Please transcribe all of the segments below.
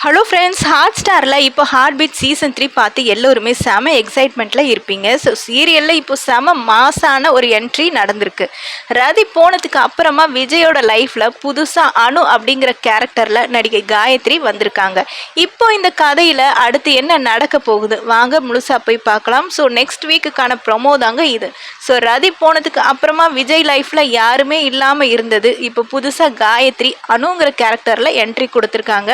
Hello friends, hot ஸ்டாரில் இப்போ heart beat season 3 பார்த்து எல்லோருமே செம எக்ஸைட்மெண்ட்டில் இருப்பீங்க. ஸோ சீரியலில் இப்போ செம மாசான ஒரு என்ட்ரி நடந்திருக்கு. ரதி போனதுக்கு அப்புறமா விஜயோட லைஃப்பில் புதுசாக அனு அப்படிங்கிற கேரக்டரில் நடிகை காயத்ரி வந்திருக்காங்க. இப்போ இந்த கதையில் அடுத்து என்ன நடக்க போகுது வாங்க முழுசாக போய் பார்க்கலாம். ஸோ நெக்ஸ்ட் வீக்குக்கான ப்ரொமோ தாங்க இது. ஸோ ரதி போனதுக்கு அப்புறமா விஜய் லைஃப்பில் யாருமே இல்லாமல் இருந்தது. இப்போ புதுசாக காயத்ரி அனுங்கிற கேரக்டரில் என்ட்ரி கொடுத்துருக்காங்க.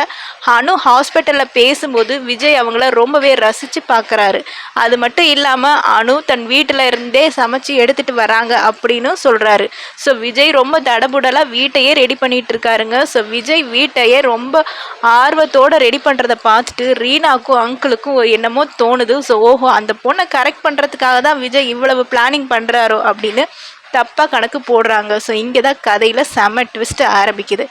அனு ஹாஸ்பிட்டலில் பேசும்போது விஜய் அவங்கள ரொம்பவே ரசித்து பார்க்குறாரு. அது மட்டும் இல்லாமல் அனு தன் வீட்டில் இருந்தே சமைச்சு எடுத்துகிட்டு வராங்க அப்படின்னு சொல்கிறாரு. ஸோ விஜய் ரொம்ப தடபுடலாக வீட்டையே ரெடி பண்ணிகிட்டு இருக்காருங்க. ஸோ விஜய் வீட்டையே ரொம்ப ஆர்வத்தோடு ரெடி பண்ணுறதை பார்த்துட்டு ரீனாக்கும் அங்கிளுக்கும் என்னமோ தோணுது. ஸோ ஓஹோ, அந்த பொண்ணை கரெக்ட் பண்ணுறதுக்காக தான் விஜய் இவ்வளவு பிளானிங் பண்ணுறாரோ அப்படின்னு தப்பாக கணக்கு போடுறாங்க. ஸோ இங்கே தான் கதையில் செம ட்விஸ்ட் ஆரம்பிக்குது.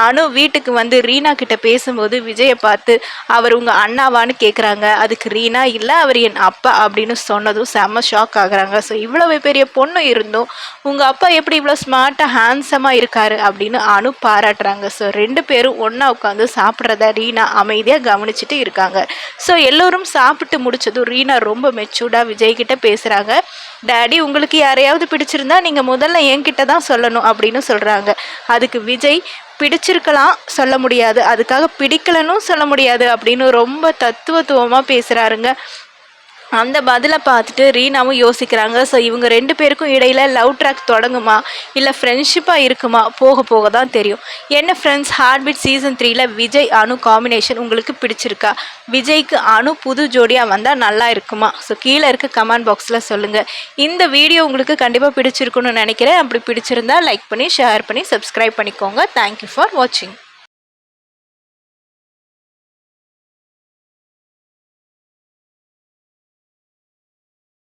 அனு வீட்டுக்கு வந்து ரீனா கிட்ட பேசும்போது விஜயை பார்த்து அவர் உங்கள் அண்ணாவான்னு கேட்குறாங்க. அதுக்கு ரீனா இல்லை, அவர் என் அப்பா அப்படின்னு சொன்னதும் செம ஷாக் ஆகுறாங்க. ஸோ இவ்வளவு பெரிய பொண்ணு இருந்தும் உங்கள் அப்பா எப்படி இவ்வளோ ஸ்மார்ட்டாக ஹேண்ட்ஸமாக இருக்காரு அப்படின்னு அனு பாராட்டுறாங்க. ஸோ ரெண்டு பேரும் ஒன்றா உட்காந்து சாப்பிட்றத ரீனா அமைதியாக கவனிச்சுட்டு இருக்காங்க. ஸோ எல்லோரும் சாப்பிட்டு முடிச்சதும் ரீனா ரொம்ப மெச்சூர்டாக விஜய்கிட்ட பேசுகிறாங்க. டேடி, உங்களுக்கு யாரையாவது பிடிச்சிருந்தா நீங்கள் முதல்ல என்கிட்ட தான் சொல்லணும் அப்படின்னு சொல்கிறாங்க. அதுக்கு விஜய் பிடிச்சிருக்கலாம் சொல்ல முடியாது, அதுக்காக பிடிக்கலன்னு சொல்ல முடியாது அப்படின்னு ரொம்ப தத்துவத்துவமாக பேசுகிறாருங்க. அந்த பதிலை பார்த்துட்டு ரீனாவும் யோசிக்கிறாங்க. ஸோ இவங்க ரெண்டு பேருக்கும் இடையில் லவ் ட்ராக் தொடங்குமா இல்லை ஃப்ரெண்ட்ஷிப்பாக இருக்குமா, போக போக தான் தெரியும். என்ன ஃப்ரெண்ட்ஸ், ஹார்ட் பீட் சீசன் 3ல் விஜய் அனு காம்பினேஷன் உங்களுக்கு பிடிச்சிருக்கா? விஜய்க்கு அனு புது ஜோடியாக வந்தால் நல்லா இருக்குமா? ஸோ கீழே இருக்க கமெண்ட் பாக்ஸில் சொல்லுங்கள். இந்த வீடியோ உங்களுக்கு கண்டிப்பாக பிடிச்சிருக்குன்னு நினைக்கிறேன். அப்படி பிடிச்சிருந்தா லைக் பண்ணி ஷேர் பண்ணி சப்ஸ்கிரைப் பண்ணிக்கோங்க. தேங்க்யூ ஃபார் வாட்சிங்.